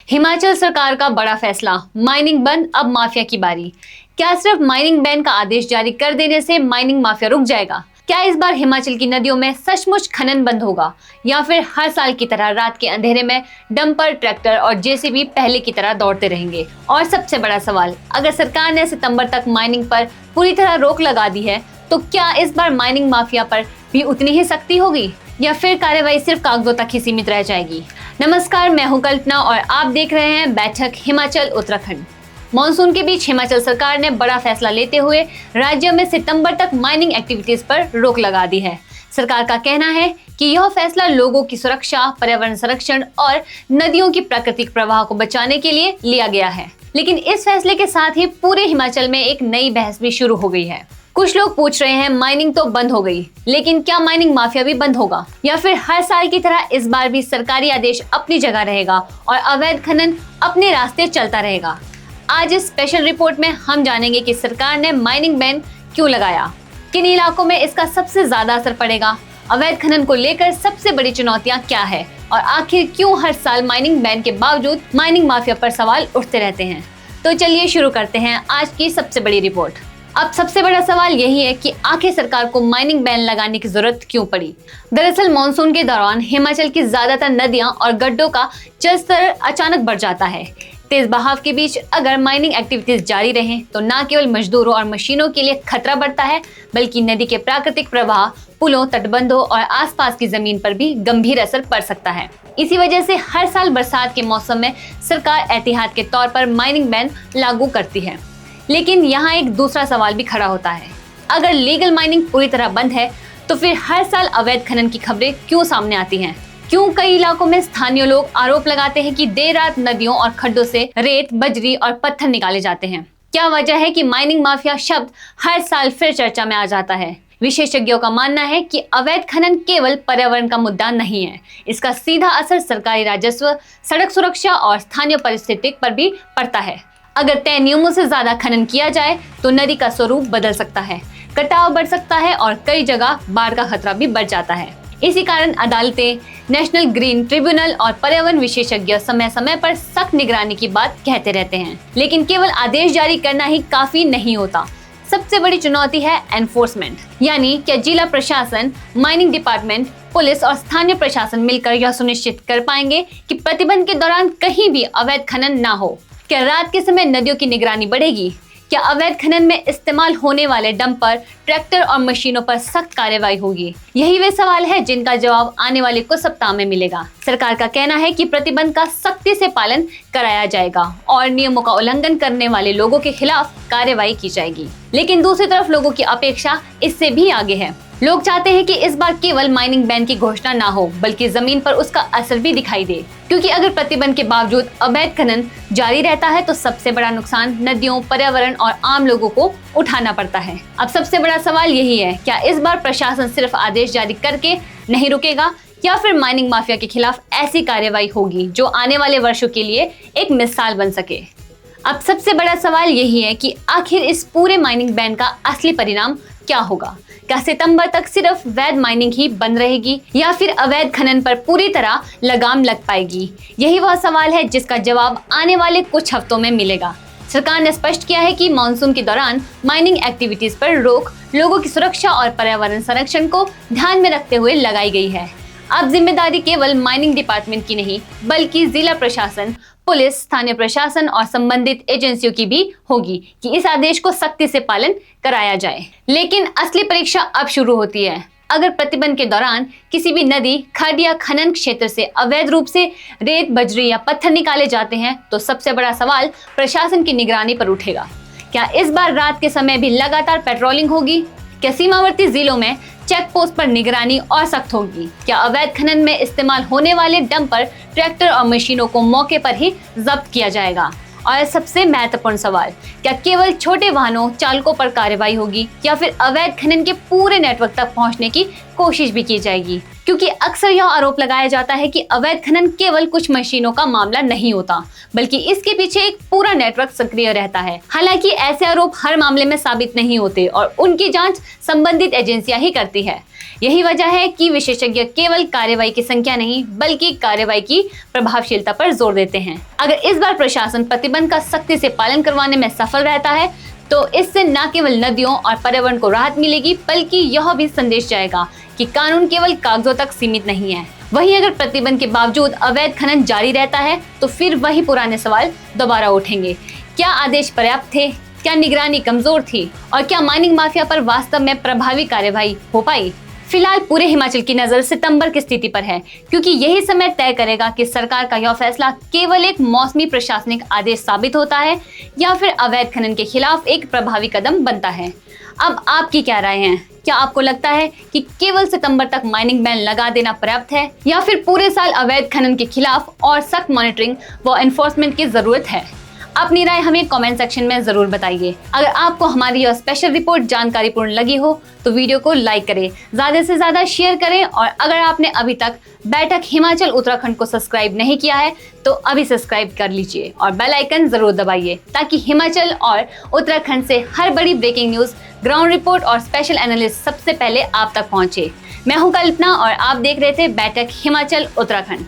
हिमाचल सरकार का बड़ा फैसला, माइनिंग बंद, अब माफिया की बारी। क्या सिर्फ माइनिंग बैन का आदेश जारी कर देने से माइनिंग माफिया रुक जाएगा? क्या इस बार हिमाचल की नदियों में सचमुच खनन बंद होगा, या फिर हर साल की तरह रात के अंधेरे में डंपर, ट्रैक्टर और जेसीबी पहले की तरह दौड़ते रहेंगे? और सबसे बड़ा सवाल, अगर सरकार ने सितंबर तक माइनिंग पर पूरी तरह रोक लगा दी है, तो क्या इस बार माइनिंग माफिया पर भी उतनी ही सख्ती होगी, या फिर कार्रवाई सिर्फ कागजों तक ही सीमित रह जाएगी? नमस्कार, मैं हूं कल्पना और आप देख रहे हैं बैठक हिमाचल उत्तराखंड। मॉनसून के बीच हिमाचल सरकार ने बड़ा फैसला लेते हुए राज्य में सितंबर तक माइनिंग एक्टिविटीज पर रोक लगा दी है। सरकार का कहना है कि यह फैसला लोगों की सुरक्षा, पर्यावरण संरक्षण और नदियों की प्राकृतिक प्रवाह को बचाने के लिए लिया गया है। लेकिन इस फैसले के साथ ही पूरे हिमाचल में एक नई बहस भी शुरू हो गई है। कुछ लोग पूछ रहे हैं, माइनिंग तो बंद हो गई, लेकिन क्या माइनिंग माफिया भी बंद होगा, या फिर हर साल की तरह इस बार भी सरकारी आदेश अपनी जगह रहेगा और अवैध खनन अपने रास्ते चलता रहेगा? आज इस स्पेशल रिपोर्ट में हम जानेंगे कि सरकार ने माइनिंग बैन क्यों लगाया, किन इलाकों में इसका सबसे ज्यादा असर पड़ेगा, अवैध खनन को लेकर सबसे बड़ी चुनौतियां क्या है, और आखिर क्यों हर साल माइनिंग बैन के बावजूद माइनिंग माफिया पर सवाल उठते रहते हैं। तो चलिए शुरू करते हैं आज की सबसे बड़ी रिपोर्ट। अब सबसे बड़ा सवाल यही है कि आखिर सरकार को माइनिंग बैन लगाने की जरूरत क्यों पड़ी। दरअसल मॉनसून के दौरान हिमाचल की ज्यादातर नदियां और गड्ढों का जल स्तर अचानक बढ़ जाता है। तेज बहाव के बीच अगर माइनिंग एक्टिविटीज जारी रहें तो न केवल मजदूरों और मशीनों के लिए खतरा बढ़ता है, बल्कि नदी के प्राकृतिक प्रवाह, पुलों, तटबंधों और आसपास की जमीन पर भी गंभीर असर पड़ सकता है। इसी वजह से हर साल बरसात के मौसम में सरकार एहतियात के तौर पर माइनिंग बैन लागू करती है। लेकिन यहाँ एक दूसरा सवाल भी खड़ा होता है, अगर लीगल माइनिंग पूरी तरह बंद है तो फिर हर साल अवैध खनन की खबरें क्यों सामने आती हैं? क्यों कई इलाकों में स्थानीय लोग आरोप लगाते हैं कि देर रात नदियों और खड्डों से रेत, बजरी और पत्थर निकाले जाते हैं? क्या वजह है कि माइनिंग माफिया शब्द हर साल फिर चर्चा में आ जाता है? विशेषज्ञों का मानना है कि अवैध खनन केवल पर्यावरण का मुद्दा नहीं है, इसका सीधा असर सरकारी राजस्व, सड़क सुरक्षा और स्थानीय परिस्थिति पर भी पड़ता है। अगर तय नियमों से ज्यादा खनन किया जाए तो नदी का स्वरूप बदल सकता है, कटाव बढ़ सकता है और कई जगह बाढ़ का खतरा भी बढ़ जाता है। इसी कारण अदालतें, नेशनल ग्रीन ट्रिब्यूनल और पर्यावरण विशेषज्ञ समय समय पर सख्त निगरानी की बात कहते रहते हैं। लेकिन केवल आदेश जारी करना ही काफी नहीं होता। सबसे बड़ी चुनौती है एनफोर्समेंट, यानी क्या जिला प्रशासन, माइनिंग डिपार्टमेंट, पुलिस और स्थानीय प्रशासन मिलकर यह सुनिश्चित कर पाएंगे कि प्रतिबंध के दौरान कहीं भी अवैध खनन न हो? क्या रात के समय नदियों की निगरानी बढ़ेगी? क्या अवैध खनन में इस्तेमाल होने वाले डंपर, ट्रैक्टर और मशीनों पर सख्त कार्रवाई होगी? यही वे सवाल है जिनका जवाब आने वाले कुछ सप्ताह में मिलेगा। सरकार का कहना है कि प्रतिबंध का सख्ती से पालन कराया जाएगा और नियमों का उल्लंघन करने वाले लोगों के खिलाफ कार्रवाई की जाएगी। लेकिन दूसरी तरफ लोगों की अपेक्षा इससे भी आगे है। लोग चाहते हैं कि इस बार केवल माइनिंग बैन की घोषणा ना हो, बल्कि जमीन पर उसका असर भी दिखाई दे, क्योंकि अगर प्रतिबंध के बावजूद अवैध खनन जारी रहता है तो सबसे बड़ा नुकसान नदियों, पर्यावरण और आम लोगों को उठाना पड़ता है। अब सबसे बड़ा सवाल यही है, क्या इस बार प्रशासन सिर्फ आदेश जारी करके नहीं रुकेगा, या फिर माइनिंग माफिया के खिलाफ ऐसी कार्रवाई होगी जो आने वाले वर्षों के लिए एक मिसाल बन सके? अब सबसे बड़ा सवाल यही है कि आखिर इस पूरे माइनिंग बैन का असली परिणाम क्या होगा? क्या सितंबर तक सिर्फ वैध माइनिंग ही बंद रहेगी, या फिर अवैध खनन पर पूरी तरह लगाम लग पाएगी? यही वह सवाल है जिसका जवाब आने वाले कुछ हफ्तों में मिलेगा। सरकार ने स्पष्ट किया है कि मॉनसून के दौरान माइनिंग एक्टिविटीज पर रोक लोगों की सुरक्षा और पर्यावरण संरक्षण को ध्यान में रखते हुए लगाई गई है। अब जिम्मेदारी केवल माइनिंग डिपार्टमेंट की नहीं, बल्कि जिला प्रशासन, पुलिस, स्थानीय प्रशासन और संबंधित एजेंसियों की भी होगी कि इस आदेश को सख्ती से पालन कराया जाए। लेकिन असली परीक्षा अब शुरू होती है। अगर प्रतिबंध के दौरान किसी भी नदी, खड्ड या खनन क्षेत्र से अवैध रूप से रेत, बजरी या पत्थर निकाले जाते हैं तो सबसे बड़ा सवाल प्रशासन की निगरानी पर उठेगा। क्या इस बार रात के समय भी लगातार पेट्रोलिंग होगी? क्या सीमावर्ती जिलों में चेक पोस्ट पर निगरानी और सख्त होगी? क्या अवैध खनन में इस्तेमाल होने वाले डंपर, ट्रैक्टर और मशीनों को मौके पर ही जब्त किया जाएगा? और सबसे महत्वपूर्ण सवाल, क्या केवल छोटे वाहनों चालकों पर कार्रवाई होगी, या फिर अवैध खनन के पूरे नेटवर्क तक पहुंचने की कोशिश भी की जाएगी, क्योंकि अक्सर यह आरोप लगाया जाता है कि अवैध खनन केवल कुछ मशीनों का मामला नहीं होता, बल्कि इसके पीछे एक पूरा नेटवर्क सक्रिय रहता है। हालांकि ऐसे आरोप हर मामले में साबित नहीं होते और उनकी जांच संबंधित एजेंसियां ही करती है। यही वजह है कि विशेषज्ञ केवल कार्रवाई की संख्या नहीं, बल्कि कार्रवाई की प्रभावशीलता पर जोर देते हैं। अगर इस बार प्रशासन प्रतिबंध का सख्ती से पालन करवाने में सफल रहता है, तो इससे न केवल नदियों और पर्यावरण को राहत मिलेगी, बल्कि यह भी संदेश जाएगा कि कानून केवल कागजों तक सीमित नहीं है। वहीं अगर प्रतिबंध के बावजूद अवैध खनन जारी रहता है, तो फिर वही पुराने सवाल दोबारा उठेंगे। क्या आदेश पर्याप्त थे? क्या निगरानी कमजोर थी? और क्या माइनिंग माफिया पर वास्तव में प्रभावी कार्यवाही हो पाई? फिलहाल पूरे हिमाचल की नजर सितंबर की स्थिति पर है, क्योंकि यही समय तय करेगा कि सरकार का यह फैसला केवल एक मौसमी प्रशासनिक आदेश साबित होता है या फिर अवैध खनन के खिलाफ एक प्रभावी कदम बनता है। अब आपकी क्या राय है? क्या आपको लगता है कि केवल सितंबर तक माइनिंग बैन लगा देना पर्याप्त है, या फिर पूरे साल अवैध खनन के खिलाफ और सख्त मॉनिटरिंग व एनफोर्समेंट की जरूरत है? अपनी राय हमें कमेंट सेक्शन में जरूर बताइए। अगर आपको हमारी यह स्पेशल रिपोर्ट जानकारीपूर्ण लगी हो तो वीडियो को लाइक करें, ज्यादा से ज्यादा शेयर करें, और अगर आपने अभी तक बैठक हिमाचल उत्तराखंड को सब्सक्राइब नहीं किया है तो अभी सब्सक्राइब कर लीजिए और बेल आइकन जरूर दबाइए, ताकि हिमाचल और उत्तराखंड से हर बड़ी ब्रेकिंग न्यूज, ग्राउंड रिपोर्ट और स्पेशल एनालिस्ट सबसे पहले आप तक पहुंचे। मैं हूं कल्पना और आप देख रहे थे बैठक हिमाचल उत्तराखंड।